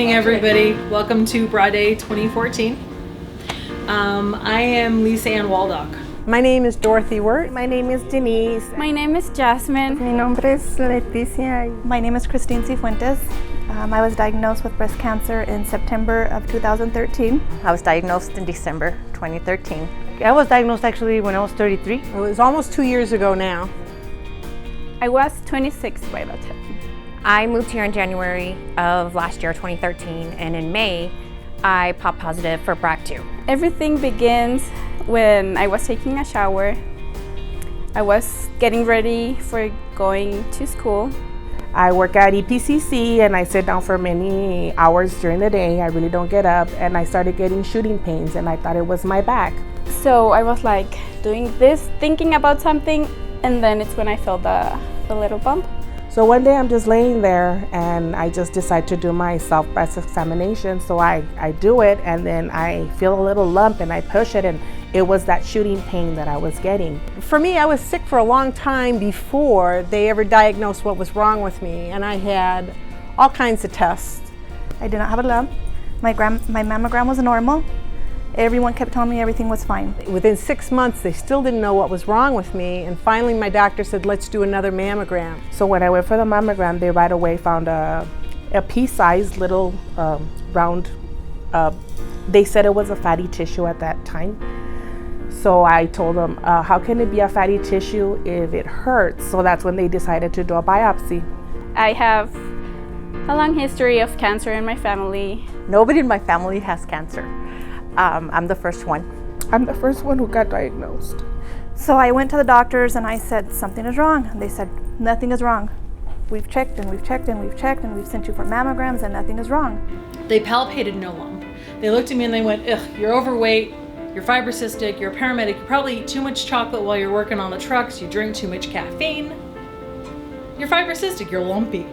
evening, everybody. Welcome to Bra Day 2014. I am Lisa Ann Waldock. My name is Dorothy Wirt. My name is Denise. My name is Jasmine. Mi nombre es Leticia. My name is Christine Cifuentes. I was diagnosed with breast cancer in September of 2013. I was diagnosed in December 2013. I was diagnosed actually when I was 33. It was almost 2 years ago now. I was 26 by that time. I moved here in January of last year, 2013, and in May, I popped positive for BRCA2. Everything begins when I was taking a shower. I was getting ready for going to school. I work at EPCC and I sit down for many hours during the day. I really don't get up, and I started getting shooting pains and I thought it was my back. So I was like doing this, thinking about something, and then it's when I felt the little bump. So one day I'm just laying there and I just decide to do my self-breast examination. So I do it, and then I feel a little lump and I push it, and it was that shooting pain that I was getting. For me, I was sick for a long time before they ever diagnosed what was wrong with me, and I had all kinds of tests. I did not have a lump. My mammogram was normal. Everyone kept telling me everything was fine. Within 6 months, they still didn't know what was wrong with me, and finally my doctor said, let's do another mammogram. So when I went for the mammogram, they right away found a pea-sized little round, they said it was a fatty tissue at that time. So I told them, how can it be a fatty tissue if it hurts? So that's when they decided to do a biopsy. I have a long history of cancer in my family. Nobody in my family has cancer. I'm the first one. I'm the first one who got diagnosed. So I went to the doctors and I said, something is wrong. And they said, nothing is wrong. We've checked and we've checked and we've checked and we've sent you for mammograms and nothing is wrong. They palpated no lump. They looked at me and they went, ugh, you're overweight, you're fibrocystic, you're a paramedic, you probably eat too much chocolate while you're working on the trucks, you drink too much caffeine. You're fibrocystic, you're lumpy.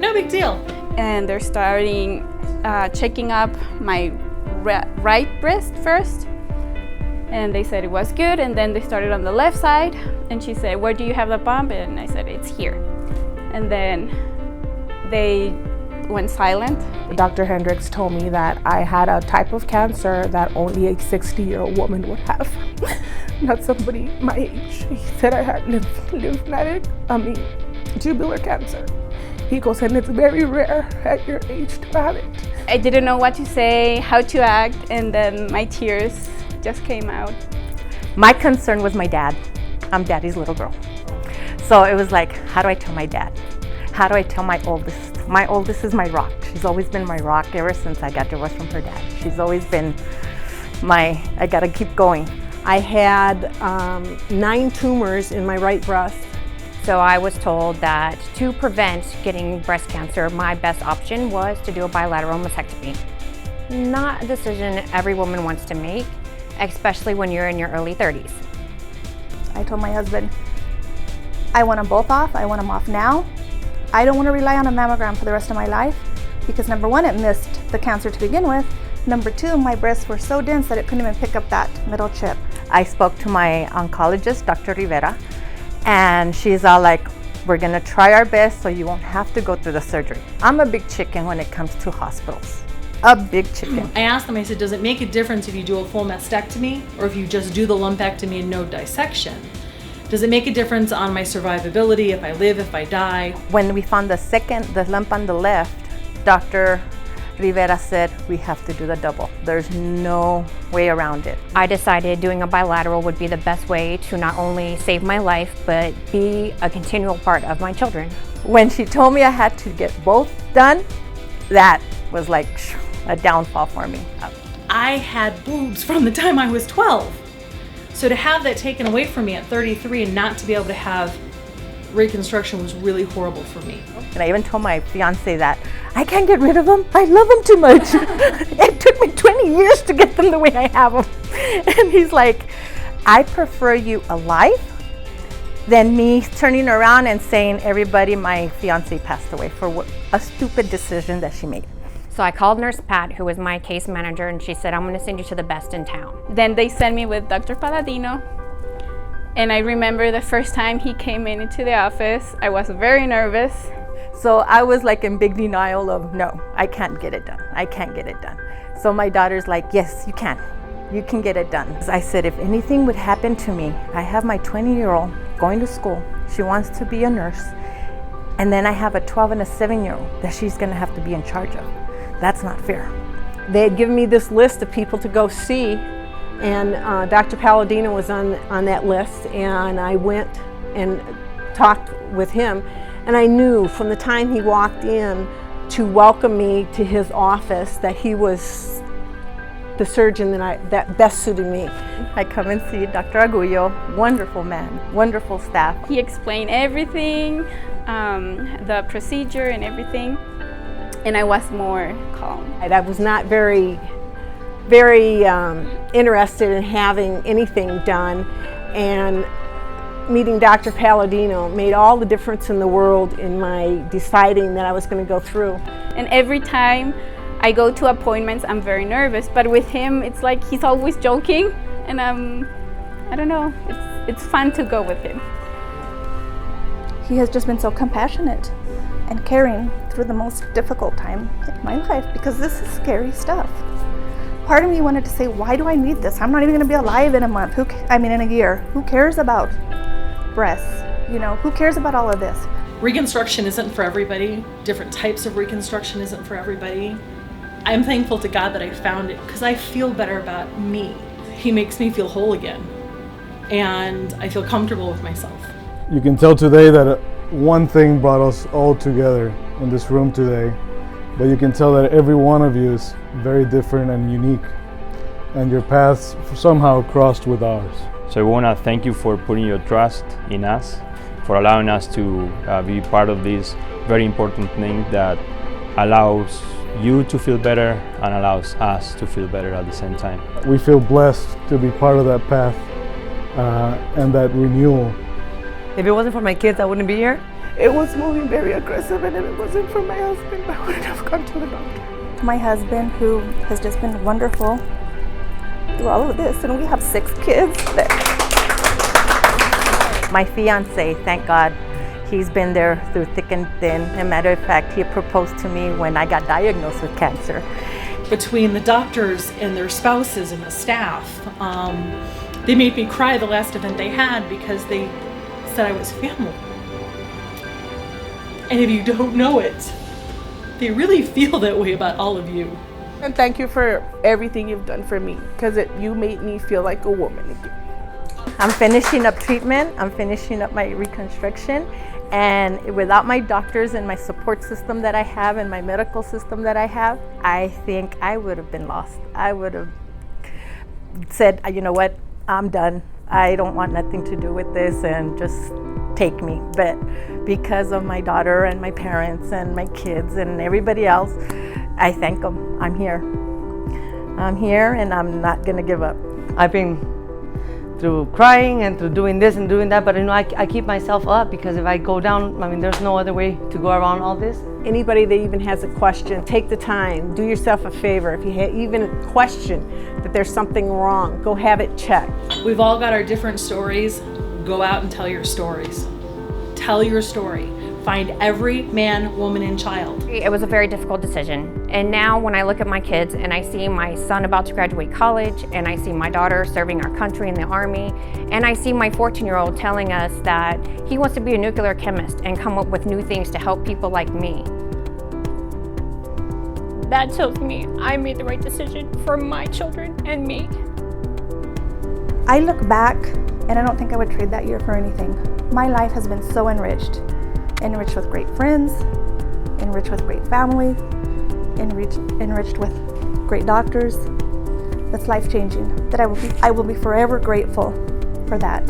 No big deal. And they're starting checking up my right breast first, and they said it was good, and then they started on the left side, and she said, where do you have the bump? And I said, it's here. And then they went silent. Dr. Hendricks told me that I had a type of cancer that only a 60-year-old woman would have, not somebody my age. He said I had tubular cancer. He goes, and it's very rare at your age to have it. I didn't know what to say, how to act, and then my tears just came out. My concern was my dad. I'm daddy's little girl. So it was like, how do I tell my dad? How do I tell my oldest? My oldest is my rock. She's always been my rock ever since I got divorced from her dad. She's always been I gotta keep going. I had 9 tumors in my right breast. So I was told that to prevent getting breast cancer, my best option was to do a bilateral mastectomy. Not a decision every woman wants to make, especially when you're in your early 30s. I told my husband, I want them both off. I want them off now. I don't want to rely on a mammogram for the rest of my life because number one, it missed the cancer to begin with. Number two, my breasts were so dense that it couldn't even pick up that middle chip. I spoke to my oncologist, Dr. Rivera, and she's all like, we're gonna try our best so you won't have to go through the surgery. I'm a big chicken when it comes to hospitals. A big chicken. I asked them, I said, does it make a difference if you do a full mastectomy or if you just do the lumpectomy and no dissection? Does it make a difference on my survivability, if I live, if I die? When we found the lump on the left, Dr. Rivera said, we have to do the double. There's no way around it. I decided doing a bilateral would be the best way to not only save my life, but be a continual part of my children. When she told me I had to get both done, that was like a downfall for me. I had boobs from the time I was 12. So to have that taken away from me at 33 and not to be able to have reconstruction was really horrible for me. And I even told my fiance that I can't get rid of them. I love them too much. It took me 20 years to get them the way I have them. And he's like, I prefer you alive than me turning around and saying everybody my fiance passed away for a stupid decision that she made. So I called Nurse Pat, who was my case manager, and she said, I'm gonna send you to the best in town. Then they sent me with Dr. Paladino. And I remember the first time he came into the office, I was very nervous. So I was like in big denial of, no, I can't get it done. I can't get it done. So my daughter's like, yes, you can. You can get it done. I said, if anything would happen to me, I have my 20-year-old going to school. She wants to be a nurse. And then I have a 12 and a 7-year-old that she's gonna have to be in charge of. That's not fair. They had given me this list of people to go see, and Dr. Palladino was on that list, and I went and talked with him, and I knew from the time he walked in to welcome me to his office that he was the surgeon that best suited me. I come and see Dr. Agullo, wonderful man, wonderful staff. He explained everything, the procedure and everything, and I was more calm. I was not very interested in having anything done, and meeting Dr. Palladino made all the difference in the world in my deciding that I was going to go through. And every time I go to appointments, I'm very nervous, but with him, it's like he's always joking, and I don't know, it's fun to go with him. He has just been so compassionate and caring through the most difficult time in my life, because this is scary stuff. Part of me wanted to say, why do I need this? I'm not even gonna be alive in a month. In a year. Who cares about breasts? You know, who cares about all of this? Reconstruction isn't for everybody. Different types of reconstruction isn't for everybody. I'm thankful to God that I found it, because I feel better about me. He makes me feel whole again, and I feel comfortable with myself. You can tell today that one thing brought us all together in this room today, but you can tell that every one of you is very different and unique, and your paths somehow crossed with ours. So we want to thank you for putting your trust in us, for allowing us to be part of this very important thing that allows you to feel better and allows us to feel better at the same time. We feel blessed to be part of that path and that renewal. If it wasn't for my kids, I wouldn't be here. It was moving very aggressive, and if it wasn't for my husband, I wouldn't have gone to the doctor. My husband, who has just been wonderful through all of this, and we have 6 kids. My fiance, thank God, he's been there through thick and thin. As a matter of fact, he proposed to me when I got diagnosed with cancer. Between the doctors and their spouses and the staff, they made me cry the last event they had, because they said I was family. And if you don't know it, they really feel that way about all of you. And thank you for everything you've done for me, because you made me feel like a woman again. I'm finishing up treatment, I'm finishing up my reconstruction, and without my doctors and my support system that I have and my medical system that I have, I think I would have been lost. I would have said, you know what, I'm done. I don't want nothing to do with this, and just take me. But because of my daughter and my parents and my kids and everybody else, I thank them. I'm here. I'm here, and I'm not gonna give up. I've been through crying and through doing this and doing that, but I keep myself up, because if I go down, there's no other way to go around all this. Anybody that even has a question, take the time, do yourself a favor. If you even a question that there's something wrong, go have it checked. We've all got our different stories. Go out and tell your stories. Tell your story. Find every man, woman, and child. It was a very difficult decision. And now when I look at my kids and I see my son about to graduate college, and I see my daughter serving our country in the Army, and I see my 14-year-old telling us that he wants to be a nuclear chemist and come up with new things to help people like me. That tells me I made the right decision for my children and me. I look back, and I don't think I would trade that year for anything. My life has been so enriched. Enriched with great friends, enriched with great families, enriched with great doctors. That's life-changing. That I will be forever grateful for that.